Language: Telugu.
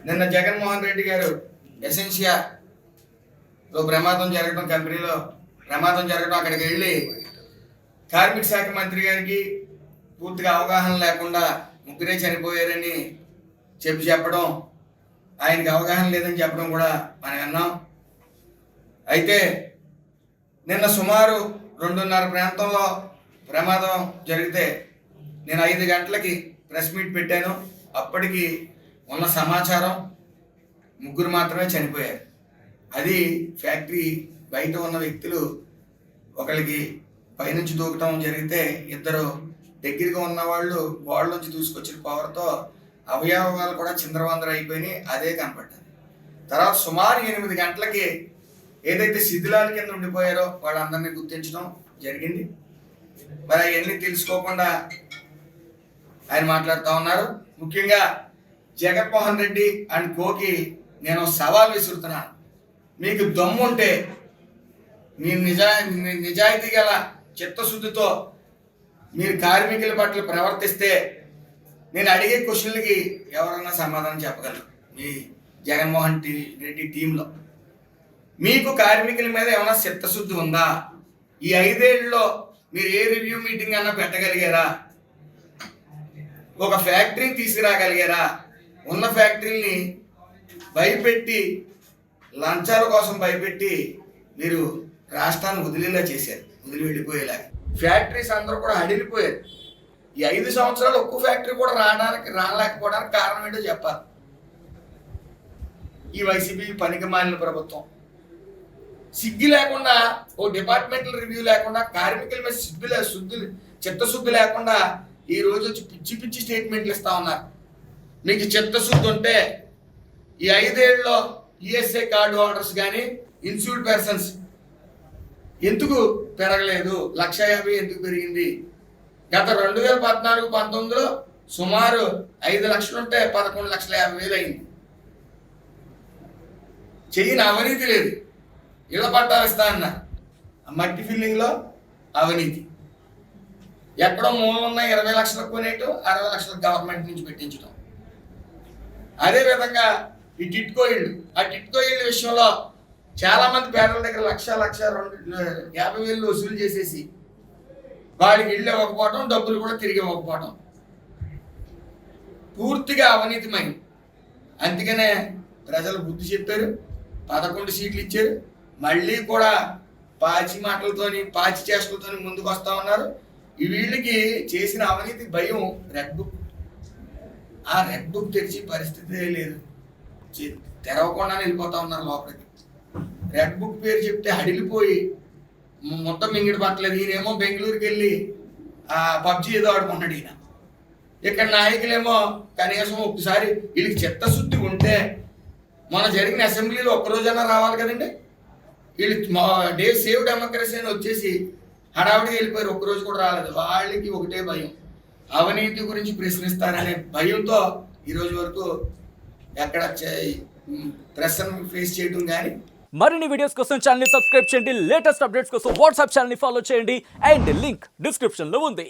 నిన్న జగన్మోహన్ రెడ్డి గారు ఎసెన్షియాలో ప్రమాదం జరగడం, కంపెనీలో ప్రమాదం జరగడం, అక్కడికి వెళ్ళి కార్మిక శాఖ మంత్రి గారికి పూర్తిగా అవగాహన లేకుండా ముగ్గురే చనిపోయారని చెప్పడం, ఆయనకి అవగాహన లేదని చెప్పడం కూడా మనం విన్నాం. అయితే నిన్న సుమారు 2:30 ప్రాంతంలో ప్రమాదం జరిగితే నేను 5 గంటలకి ప్రెస్ మీట్ పెట్టాను. అప్పటికి ఉన్న సమాచారం 3 మాత్రమే చనిపోయారు. అది ఫ్యాక్టరీ బయట ఉన్న వ్యక్తులు ఒకరికి పైనుంచి దూకటం జరిగితే 2 దగ్గరగా ఉన్న వాళ్ళు గోడ నుంచి దూసుకొచ్చిన పవర్తో అవయవాలు కూడా చిందరవందర అయిపోయినాయి. అదే కనపడ్డది. తర్వాత సుమారు 8 గంటలకి ఏదైతే శిథిలాల కింద ఉండిపోయారో వాళ్ళందరినీ గుర్తించడం జరిగింది. మరి అవన్నీ తెలుసుకోకుండా ఆయన మాట్లాడుతూ ఉన్నారు. ముఖ్యంగా జగన్మోహన్ రెడ్డి అండ్ కోకి నేను సవాల్ విసురుతున్నాను. మీకు దమ్ముంటే మీ నిజాయితీ గల చిత్తశుద్ధితో మీరు కార్మికుల పట్ల ప్రవర్తిస్తే నేను అడిగే క్వశ్చన్లకి ఎవరన్నా సమాధానం చెప్పగలరు. మీ జగన్మోహన్ రెడ్డి టీంలో మీకు కార్మికుల మీద ఏమైనా చిత్తశుద్ధి ఉందా? ఈ 5 ఏళ్ళలో మీరు ఏ రివ్యూ మీటింగ్ అన్నా పెట్టగలిగారా? ఒక ఫ్యాక్టరీని తీసుకురాగలిగారా? ఉన్న ఫ్యాక్టరీని భయపెట్టి, లంచాల కోసం భయపెట్టి మీరు రాష్ట్రాన్ని వదిలేలా చేశారు, వదిలి వెళ్ళిపోయేలాగా. ఫ్యాక్టరీస్ అందరూ కూడా హడిలిపోయారు. ఈ 5 సంవత్సరాలు ఒక్క ఫ్యాక్టరీ కూడా రాలేకపోవడానికి కారణం ఏంటో చెప్పాలి. ఈ వైసీపీ పనికి మాలిన ప్రభుత్వం సిగ్గు లేకుండా, ఓ డిపార్ట్మెంటల్ రివ్యూ లేకుండా, కార్మికుల మీద చిత్తశుద్ధి లేకుండా ఈ రోజు వచ్చి పిచ్చి పిచ్చి స్టేట్మెంట్లు ఇస్తా ఉన్నారు. మీకు చిత్తశుద్ధి ఉంటే ఈ 5 ఏళ్ళలో ఈఎస్ఐ కార్డు హోల్డర్స్ కానీ ఇన్సూర్డ్ పర్సన్స్ ఎందుకు పెరగలేదు? 1,50,000 ఎందుకు పెరిగింది? గత 2014-19లో సుమారు 5 లక్షలు ఉంటే 11,50,000 అయింది. చెయ్యిన అవినీతి లేదు. ఇళ్ల పట్టాలు ఇస్తా అన్నారు. మట్టి ఫిల్లింగ్లో అవినీతి. ఎక్కడో మూలన్న 20 లక్షలకు కొనేటు 60 లక్షలకు గవర్నమెంట్ నుంచి పెట్టించడం. అదేవిధంగా ఈ టిట్కో ఇళ్ళు, ఆ టిట్కో ఇళ్ళ విషయంలో చాలామంది పేదల దగ్గర 1,50,000 వసూలు చేసేసి వాడికి ఇళ్ళు ఇవ్వకపోవడం, డబ్బులు కూడా తిరిగి ఇవ్వకపోవడం పూర్తిగా అవినీతిమైంది. అందుకనే ప్రజలు బుద్ధి చెప్పారు, 11 సీట్లు ఇచ్చారు. మళ్ళీ కూడా పాచి మాటలతోని, పాచి చేష్టలతోని ముందుకు వస్తూ ఉన్నారు. ఈ వీళ్ళకి చేసిన అవినీతి భయం రెడ్ బుక్. ఆ రెడ్ బుక్ తెరిచి పరిస్థితి లేదు, తెరవకుండా వెళ్ళిపోతా ఉన్నారు లోపలికి. రెడ్ బుక్ పేరు చెప్తే హడిలిపోయి మొత్తం మింగిడి పట్టలేదు. ఈయనేమో బెంగళూరుకి వెళ్ళి పబ్జీ ఏదో ఆడుకుంటాడు. ఈయన ఇక్కడ నాయకులేమో కనీసం ఒకసారి వీళ్ళకి చిత్తశుద్ధి ఉంటే మన జరిగిన అసెంబ్లీలో ఒక్కరోజైనా రావాలి కదండి. వీళ్ళు డే సేవ్ డెమోక్రసీ అని వచ్చేసి హడావుడిగా వెళ్ళిపోయారు, ఒక్కరోజు కూడా రాలేదు. వాళ్ళకి ఒకటే భయం, అవినీతి గురించి ప్రశ్నిస్తారనే భయంతో ఈరోజు వరకు ఎక్కడ ప్రెస్ ఫేస్ చేయడం కానీ. మరిన్ని వీడియోస్ కోసం ఛానల్ ని సబ్స్క్రైబ్ చేయండి. లేటెస్ట్ అప్డేట్స్ కోసం వాట్సాప్ ఛానల్ ని ఫాలో చేయండి. అండ్ లింక్ డిస్క్రిప్షన్ లో ఉంది.